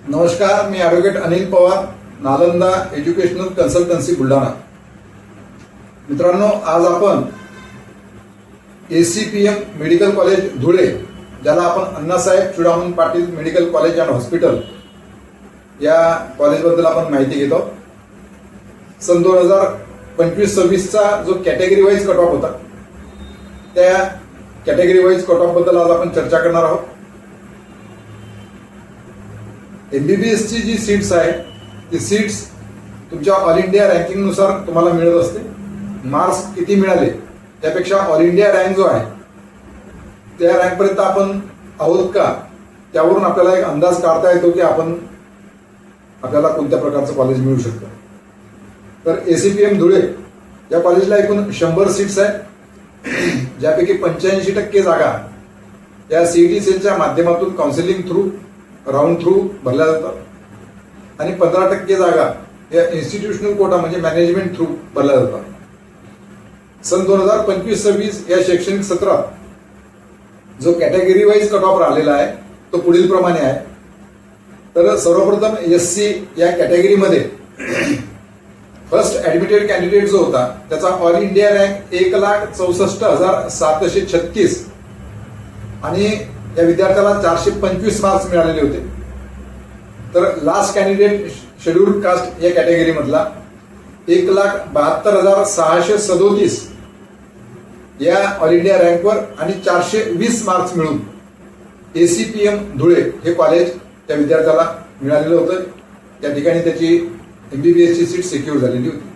नमस्कार, मी advocate Anil Pawar, Nalanda educational consultancy Buldhana. मित्रांनो, आज आपण ACPM मेडिकल कॉलेज धुळे, ज्याला आपण Annasaheb Chudaman Patil medical college and hospital या कॉलेजबद्दल आपण माहिती घेतो. सन 2025-26चा जो कॅटेगरी वाईज कट ऑफ होता, त्या कॅटेगरी वाईज कट ऑफ बद्दल आज आपण चर्चा करणार आहोत. MBBS ची जी सीट्स आहे, ती सीट्स तुमच्या ऑल इंडिया रँकिंग नुसार तुम्हाला मिळत असते. मार्क्स किती मिळाले त्यापेक्षा ऑल इंडिया रँक जो आहे त्या रँकपर्यंत आपण आहोत का, त्यावरून आपल्याला एक अंदाज काढता येतो की आपल्याला कोणत्या प्रकारचं कॉलेज मिळू शकतं. तर ACPM धुळे या कॉलेजला एकूण 100 सीट्स आहेत, ज्यापैकी 85% जागा या CET सेलच्या माध्यमातून काउन्सिलिंग थ्रू, राऊंड थ्रू भरल्या जातात आणि 15% जागा या इन्स्टिट्यूशनल कोटा म्हणजे मॅनेजमेंट थ्रू भरल्या जातात. सन 2025-26 या शैक्षणिक सत्रात जो कॅटेगरी वाईज कट ऑफ राहिलेला आहे तो पुढील प्रमाणे आहे. तर सर्वप्रथम SC या कॅटेगरीमध्ये फर्स्ट ऍडमिटेड कॅन्डिडेट जो होता त्याचा ऑल इंडिया रँक 1,64,736 आणि या विद्यार्थ्याला 425 मार्क्स मिळालेले होते. तर लास्ट कॅन्डिडेट शेड्यूल्ड कास्ट या कॅटेगरी मधला 1,72,637 या ऑल इंडिया रँकवर आणि 420 मार्क्स मिळून ACPM धुळे हे कॉलेज त्या विद्यार्थ्याला मिळालेलं होतं. त्या ठिकाणी त्याची MBBS ची सीट सिक्युअर झालेली होती.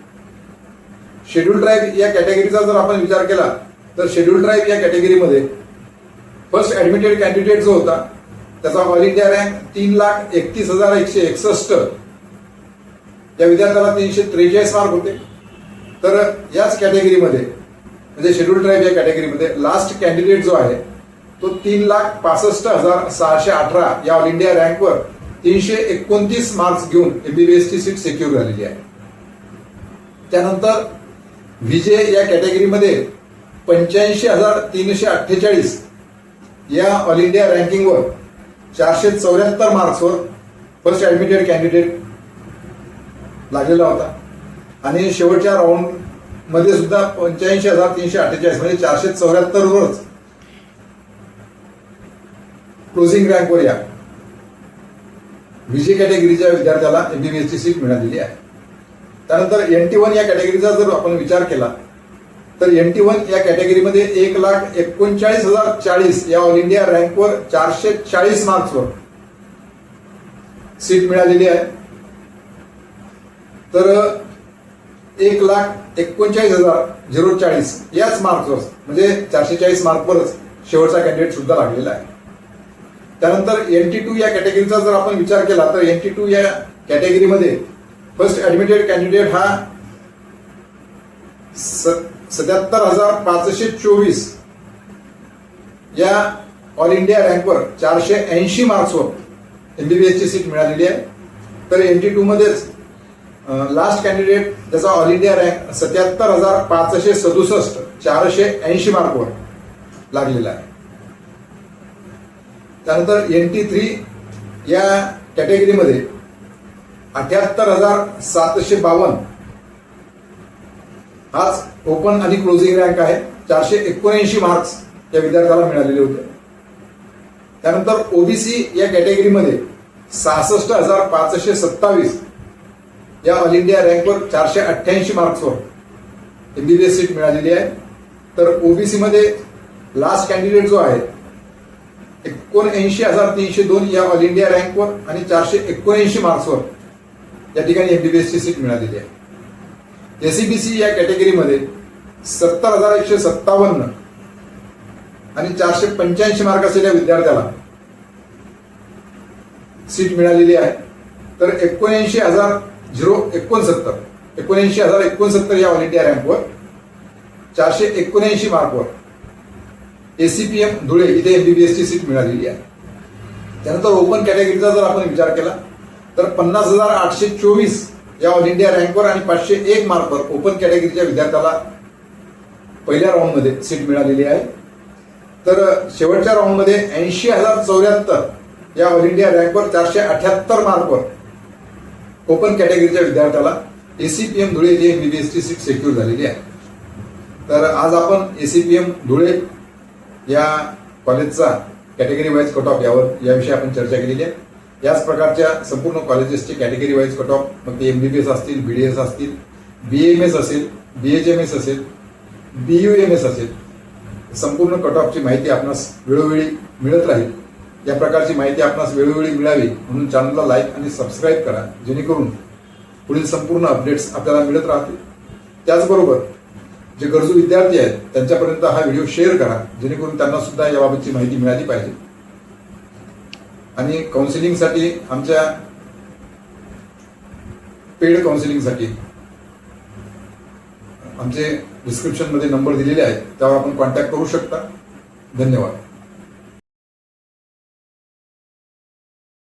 शेड्यूल्ड ट्राईब या कॅटेगरीचा जर आपण विचार केला तर शेड्यूल्ड ट्राईब या कॅटेगरीमध्ये फर्स्ट ऍडमिटेड कॅन्डिडेट जो होता त्याचा ऑल इंडिया रँक 3,31,161, या विद्यार्थ्याला 343 मार्क होते. तर याच कॅटेगरीमध्ये म्हणजे शेड्यूल्ड ट्राईब या कॅटेगरीमध्ये लास्ट कॅन्डिडेट जो आहे तो 3,65,618 या ऑल इंडिया रँकवर 329 मार्क्स घेऊन MBBS ची सीट सिक्युअर झालेली आहे. त्यानंतर VJ या कॅटेगरीमध्ये 85,348 या ऑल इंडिया रँकिंगवर 474 मार्क्सवर फर्स्ट ऍडमिटेड कॅन्डिडेट लागलेला होता आणि शेवटच्या राऊंड मध्ये सुद्धा 85,348 म्हणजे 474 वरच क्लोजिंग रँकवर या VJ कॅटेगरीच्या विद्यार्थ्याला MBBS ची सीट मिळालेली आहे. त्यानंतर NT1 या कॅटेगरीचा जर आपण विचार केला तर NT1 या कॅटेगरीमध्ये 1,39,040 या ऑल इंडिया रँकवर 440 मार्क्सवर सीट मिळालेली आहे. तर 1,39,040 याच मार्क्सवर म्हणजे 440 मार्कवरच शेवटचा कॅन्डिडेट सुद्धा लागलेला आहे. त्यानंतर NT2 या कॅटेगरीचा जर आपण विचार केला तर NT2 या कॅटेगरीमध्ये फर्स्ट ऍडमिटेड कॅन्डिडेट हा 77,524 या ऑल इंडिया रँकवर 480 मार्क्सवर MBBS ची सीट मिळालेली आहे. तर NT2 मध्येच लास्ट कॅन्डिडेट त्याचा ऑल इंडिया रँक 77,567 480 मार्कवर लागलेला आहे. त्यानंतर NT3 या कॅटेगरीमध्ये 78,752 हाच ओपन आणि क्लोजिंग रँक आहे. 479 मार्क्स या विद्यार्थ्याला मिळालेले होते. त्यानंतर OBC या कॅटेगरीमध्ये 66,527 या ऑल इंडिया रँकवर 488 मार्क्सवर MBBS सीट मिळालेली आहे. तर OBC मध्ये लास्ट कॅन्डिडेट जो आहे 79,302 या ऑल इंडिया रँकवर आणि 479 मार्क्सवर या ठिकाणी MBBS ची सीट मिळालेली आहे. SCBC या कॅटेगरीमध्ये 70,157 आणि 485 मार्क असलेल्या विद्यार्थ्याला सीट मिळालेली आहे. तर 79,069 या ऑल इंडिया रँकवर 479 मार्कवर ACPM धुळे इथे MBBS ची सीट मिळालेली आहे. त्यानंतर ओपन कॅटेगरीचा जर आपण विचार केला तर 50,824 या ऑल इंडिया रँकवर आणि 501 मार्कवर ओपन कॅटेगरीच्या विद्यार्थ्याला पहिल्या राऊंडमध्ये सीट मिळालेली आहे. तर शेवटच्या राऊंडमध्ये 80,074 या ऑल इंडिया रँकवर 478 मार्कवर ओपन कॅटेगरीच्या विद्यार्थ्याला एसीपीएम धुळे जी एमबीबीएसची सीट सेक्युअर झालेली आहे. तर आज आपण एसीपीएम धुळे या कॉलेजचा कॅटेगरी वाईज कट ऑफ याविषयी आपण चर्चा केलेली आहे. याच प्रकारच्या संपूर्ण कॉलेजेसचे कॅटेगरी वाईज कट ऑफ, मग ते एमबीबीएस असतील, बीडीएस असतील, बीएमएस असेल, बीएचएमएस असेल, बीयूएमएस असेल, संपूर्ण कट ऑफची माहिती आपणास वेळोवेळी मिळत राहील. या प्रकारची माहिती आपणास वेळोवेळी मिळावी म्हणून चॅनलला लाईक आणि सबस्क्राईब करा, जेणेकरून पुढील संपूर्ण अपडेट्स आपल्याला मिळत राहतील. त्याचबरोबर जे गरजू विद्यार्थी आहेत त्यांच्यापर्यंत हा व्हिडिओ शेअर करा, जेणेकरून त्यांना सुद्धा याबाबतची माहिती मिळाली पाहिजे. आणि काउन्सिलिंगसाठी आमच्या पेड काउन्सिलिंगसाठी आमचे डिस्क्रिप्शनमध्ये नंबर दिलेले आहेत, त्यावर आपण कॉन्टॅक्ट करू शकता. धन्यवाद.